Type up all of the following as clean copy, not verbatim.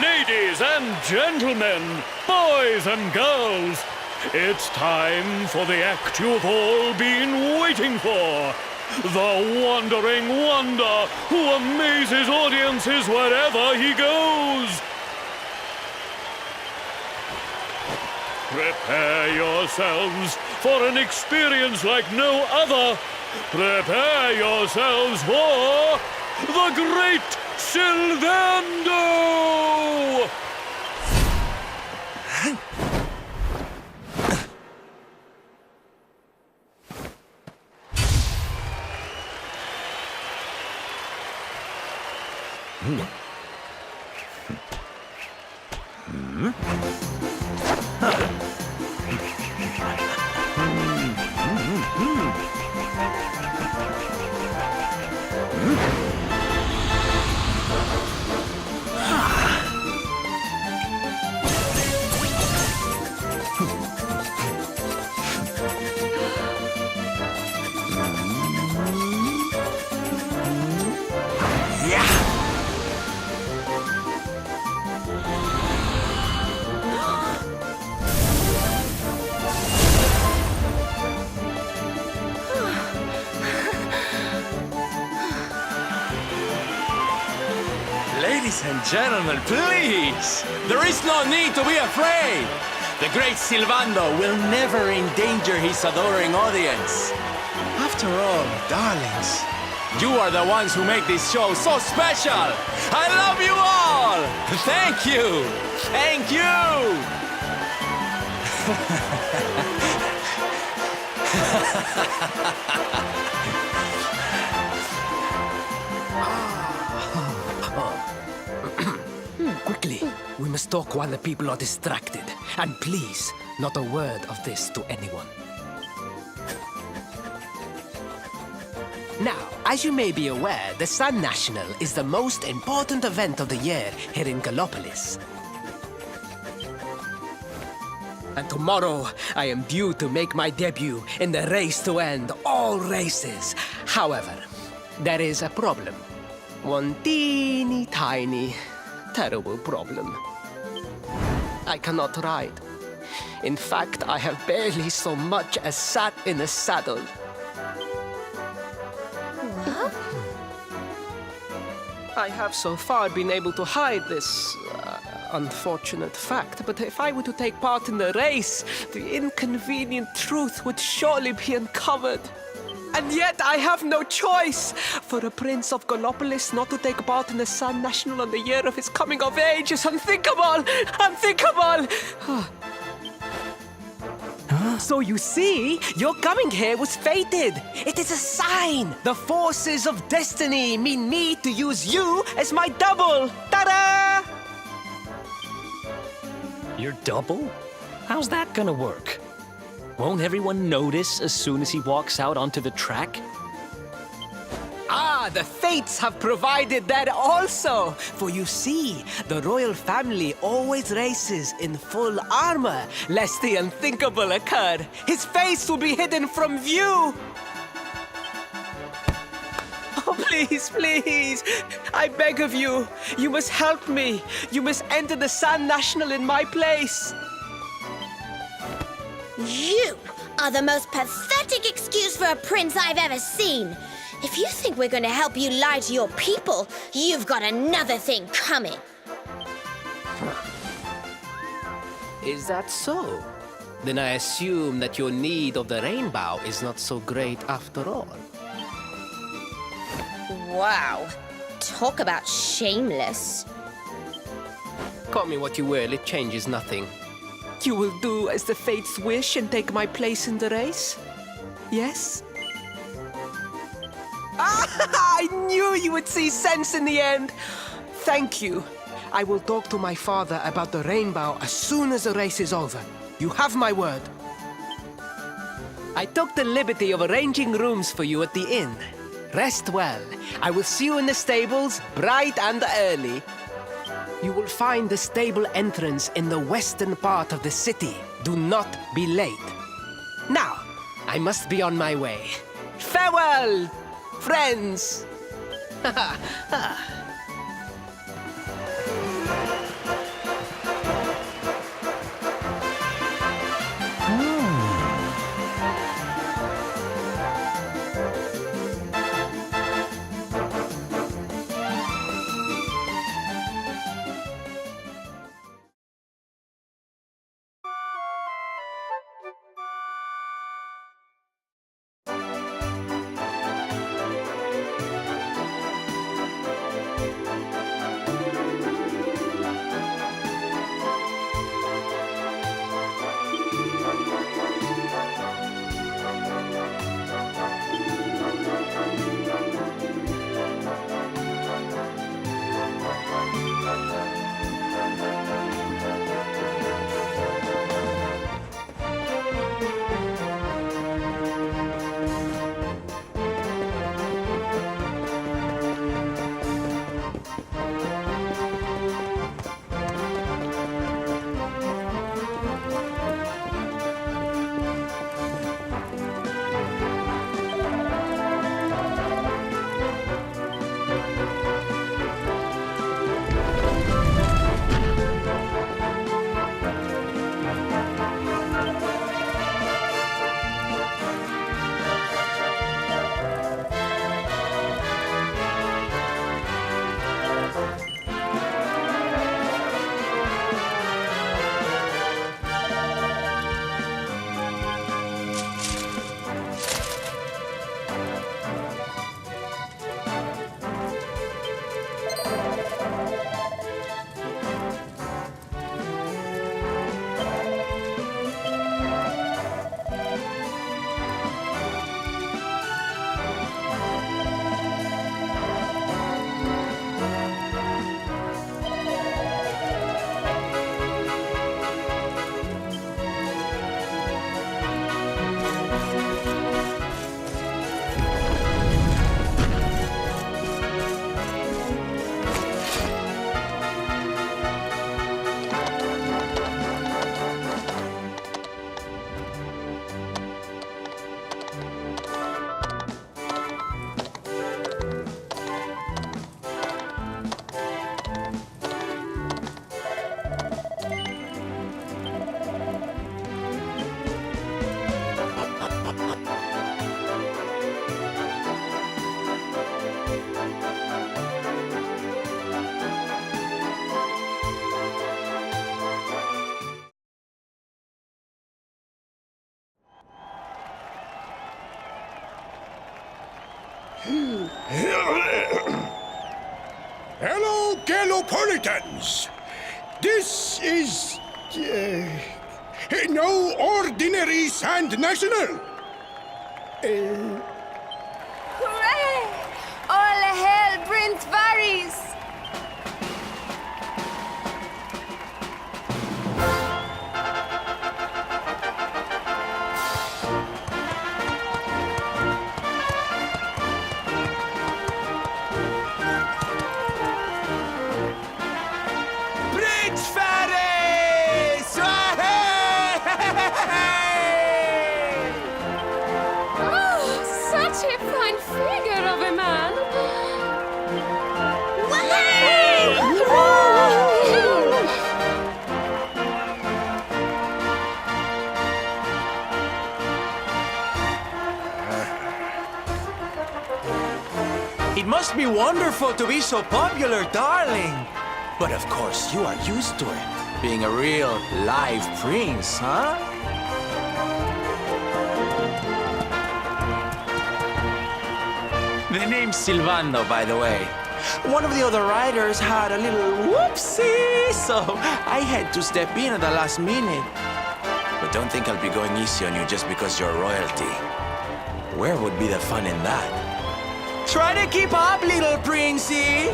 Ladies and gentlemen, boys and girls, it's time for the act you've all been waiting for. The Wandering Wonder who amazes audiences wherever he goes. Prepare yourselves for an experience like no other. Prepare yourselves for the Great Silvando! Ladies and gentlemen, please! There is no need to be afraid! The great Silvando will never endanger his adoring audience. After all, darlings, you are the ones who make this show so special! I love you all! Thank you! Thank you! Quickly, we must talk while the people are distracted. And please, not a word of this to anyone. Now, as you may be aware, the Sun National is the most important event of the year here in Gallopolis. And tomorrow, I am due to make my debut in the race to end all races. However, there is a problem. One teeny tiny, terrible problem. I cannot ride. In fact, I have barely so much as sat in a saddle. What? I have so far been able to hide this unfortunate fact, but if I were to take part in the race, the inconvenient truth would surely be uncovered. And yet I have no choice. For a prince of Gallopolis not to take part in the Sun National on the year of his coming of age is unthinkable! Unthinkable! So you see, your coming here was fated. It is a sign. The forces of destiny mean me to use you as my double. Ta-da! Your double? How's that gonna work? Won't everyone notice as soon as he walks out onto the track? Ah, the fates have provided that also. For you see, the royal family always races in full armor, lest the unthinkable occur. His face will be hidden from view. Oh, please, please, I beg of you, you must help me. You must enter the Sun National in my place. You are the most pathetic excuse for a prince I've ever seen. If you think we're going to help you lie to your people, you've got another thing coming. Is that so? Then I assume that your need of the Rainbough is not so great after all. Wow. Talk about shameless. Call me what you will, it changes nothing. You will do as the fates wish and take my place in the race? Yes? I knew you would see sense in the end. Thank you. I will talk to my father about the Rainbow as soon as the race is over. You have my word. I took the liberty of arranging rooms for you at the inn. Rest well. I will see you in the stables, bright and early. You will find the stable entrance in the western part of the city. Do not be late. Now, I must be on my way. Farewell, friends! Hello, Galopolitans! This is... no ordinary Sand National! Hooray! All hail Prince Varys! Prince Ferris! Oh, such a fine figure of a man! It must be wonderful to be so popular, darling. But of course, you are used to it. Being a real live prince, huh? The name's Silvando, by the way. One of the other riders had a little whoopsie, so I had to step in at the last minute. But don't think I'll be going easy on you just because you're royalty. Where would be the fun in that? Try to keep up, little princey!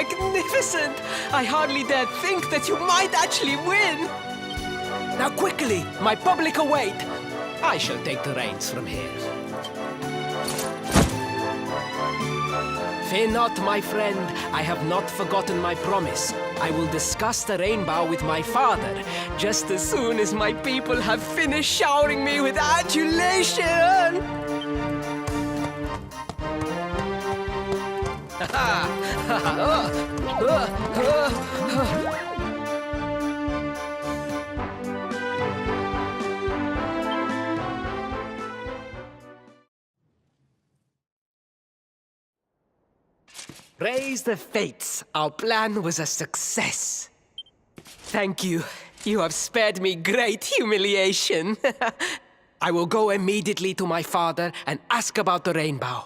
magnificent! I hardly dare think that you might actually win! Now quickly, my public await! I shall take the reins from here. Fear not, my friend. I have not forgotten my promise. I will discuss the Rainbough with my father, just as soon as my people have finished showering me with adulation! Praise the fates, our plan was a success. Thank you. You have spared me great humiliation. I will go immediately to my father and ask about the Rainbough.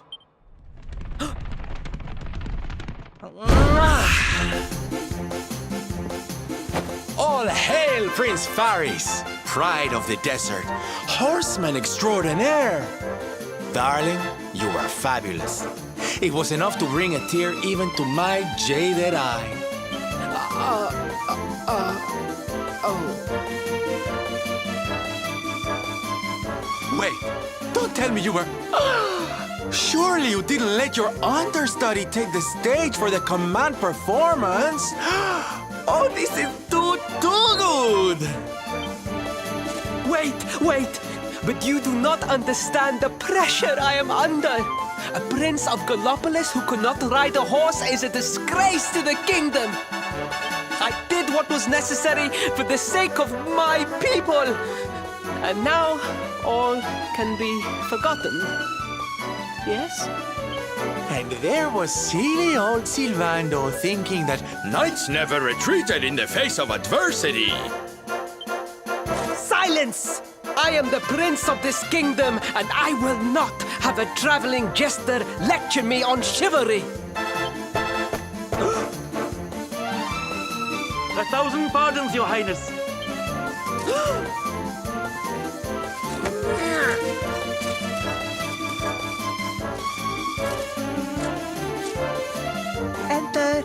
All hail Prince Faris, pride of the desert, horseman extraordinaire. Darling, you are fabulous. It was enough to bring a tear even to my jaded eye. Wait, don't tell me you were... Surely you didn't let your understudy take the stage for the command performance? Oh, this is too good! Wait! But you do not understand the pressure I am under. A prince of Gallopolis who could not ride a horse is a disgrace to the kingdom. I did what was necessary for the sake of my people. And now all can be forgotten. Yes? And there was silly old Silvando thinking that knights never retreated in the face of adversity. Silence! I am the prince of this kingdom, and I will not have a traveling jester lecture me on chivalry. 1,000 pardons, Your Highness. Enter.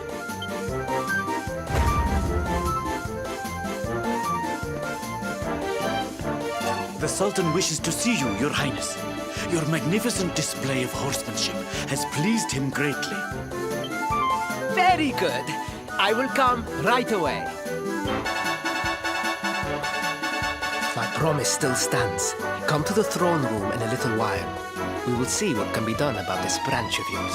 The Sultan wishes to see you, Your Highness. Your magnificent display of horsemanship has pleased him greatly. Very good. I will come right away. My promise still stands. Come to the throne room in a little while. We will see what can be done about this branch of yours.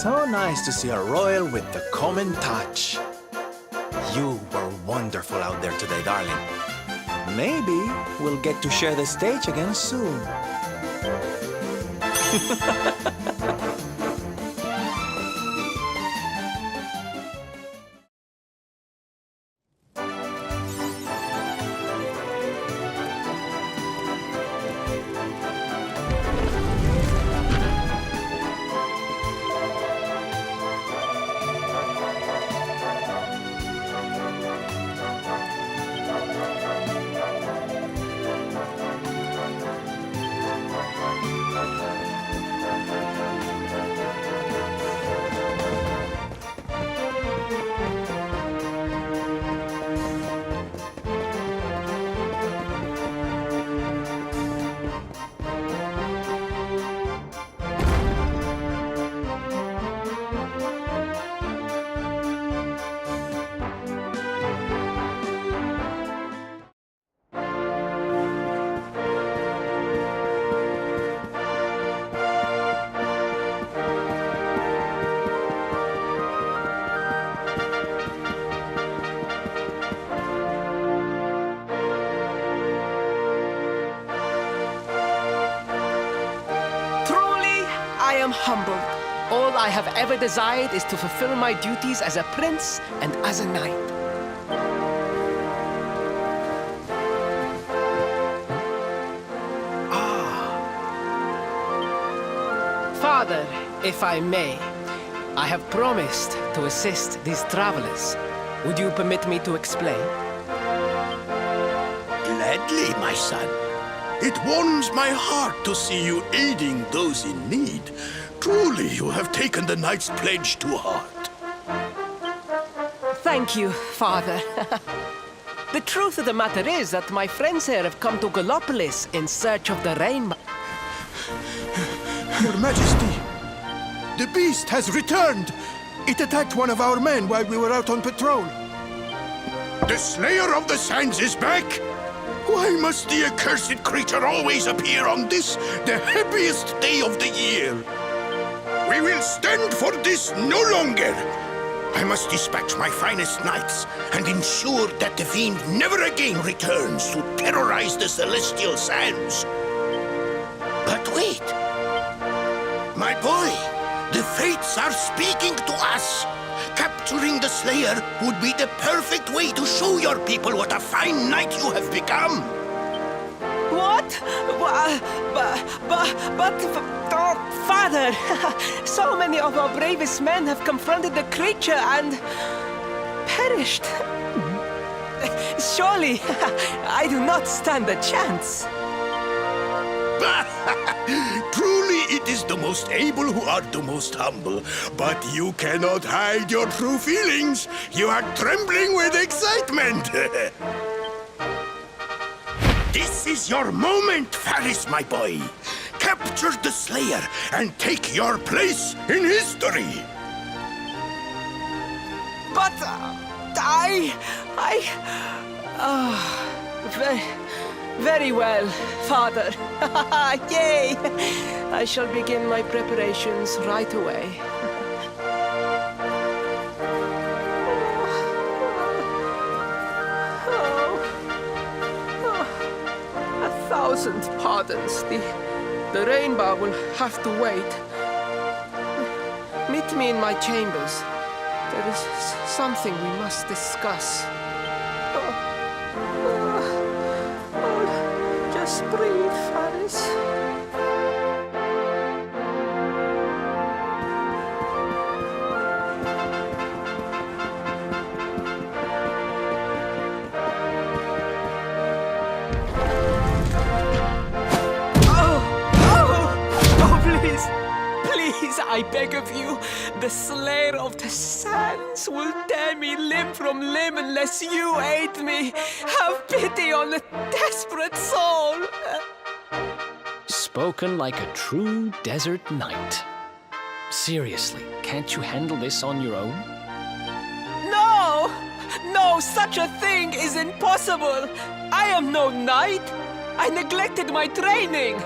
So nice to see a royal with the common touch. You were wonderful out there today, darling. Maybe we'll get to share the stage again soon. I am humbled. All I have ever desired is to fulfill my duties as a prince and as a knight. Father, if I may, I have promised to assist these travelers. Would you permit me to explain? Gladly, my son. It warms my heart to see you aiding those in need. Truly, you have taken the knight's pledge to heart. Thank you, Father. The truth of the matter is that my friends here have come to Gallopolis in search of the Rainbough. Your Majesty, the beast has returned. It attacked one of our men while we were out on patrol. The Slayer of the Sands is back? Why must the accursed creature always appear on this, the happiest day of the year? We will stand for this no longer. I must dispatch my finest knights and ensure that the fiend never again returns to terrorize the celestial sands. But wait! My boy, the fates are speaking to us. Capturing the Slayer would be the perfect way to show your people what a fine knight you have become. What? Father, so many of our bravest men have confronted the creature and perished. Surely, I do not stand a chance. Truly, it is the most able who are the most humble. But you cannot hide your true feelings. You are trembling with excitement. This is your moment, Faris, my boy. Capture the Slayer and take your place in history. But very well, Father. Yay! I shall begin my preparations right away. A thousand pardons. The Rainbough will have to wait. Meet me in my chambers. There is something we must discuss. Just breathe, Faris. Please, I beg of you, the Slayer of the Sands will tear me limb from limb unless you aid me. Have pity on a desperate soul. Spoken like a true desert knight. Seriously, can't you handle this on your own? No, such a thing is impossible. I am no knight. I neglected my training.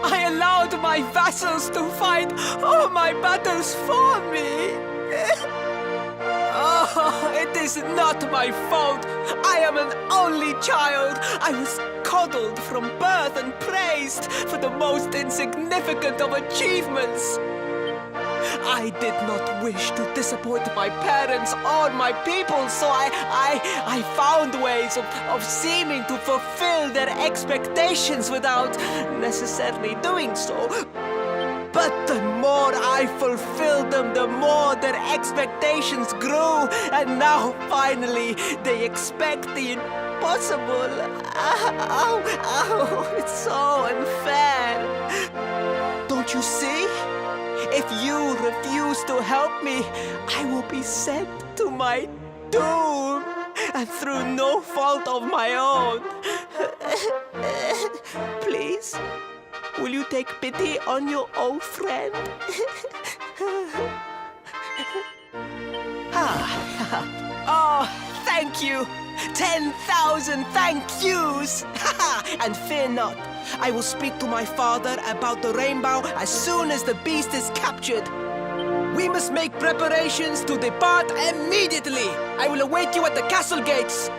I allowed my vassals to fight all my battles for me. Oh, it is not my fault. I am an only child. I was coddled from birth and praised for the most insignificant of achievements. I did not wish to disappoint my parents or my people, so I found ways of seeming to fulfill their expectations without necessarily doing so. But the more I fulfilled them, the more their expectations grew, and now finally they expect the impossible. It's so unfair. Don't you see? If you refuse to help me, I will be sent to my doom, and through no fault of my own. Please, will you take pity on your old friend? Oh, thank you! 10,000 thank yous! And fear not, I will speak to my father about the Rainbough as soon as the beast is captured. We must make preparations to depart immediately. I will await you at the castle gates.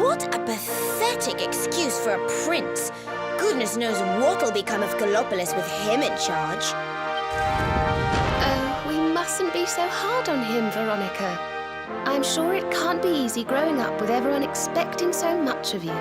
What a pathetic excuse for a prince. Goodness knows what'll become of Gallopolis with him in charge. Oh, we mustn't be so hard on him, Veronica. I'm sure it can't be easy growing up with everyone expecting so much of you.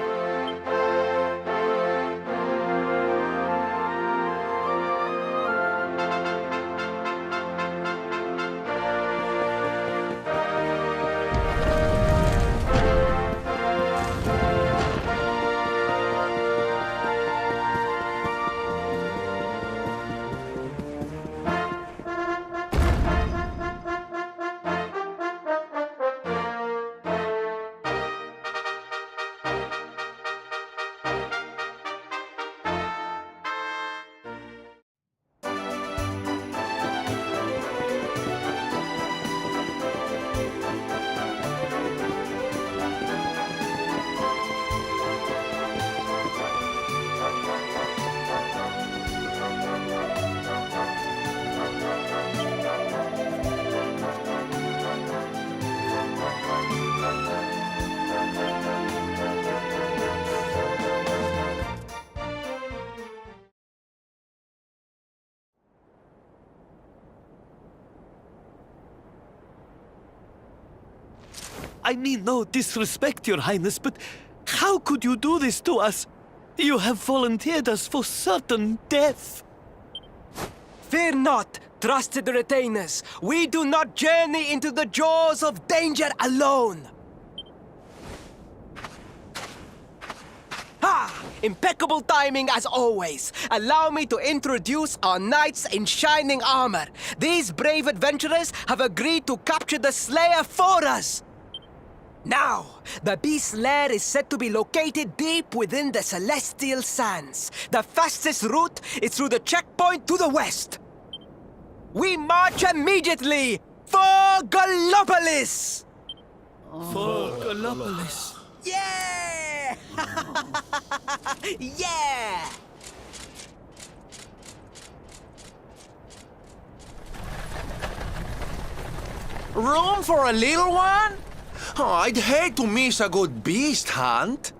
I mean no disrespect, Your Highness, but how could you do this to us? You have volunteered us for certain death. Fear not, trusted retainers. We do not journey into the jaws of danger alone. Ha! Impeccable timing as always. Allow me to introduce our knights in shining armor. These brave adventurers have agreed to capture the Slayer for us. Now, the beast's lair is said to be located deep within the Celestial Sands. The fastest route is through the checkpoint to the west. We march immediately for Gallopolis! For Gallopolis. Yeah! Yeah! Room for a little one? Oh, I'd hate to miss a good beast hunt.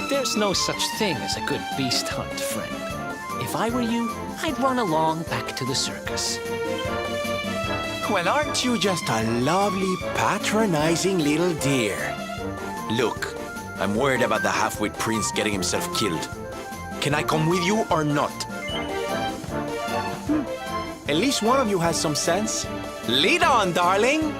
There's no such thing as a good beast hunt, friend. If I were you, I'd run along back to the circus. Well, aren't you just a lovely, patronizing little dear? Look, I'm worried about the half-wit prince getting himself killed. Can I come with you or not? At least one of you has some sense. Lead on, darling!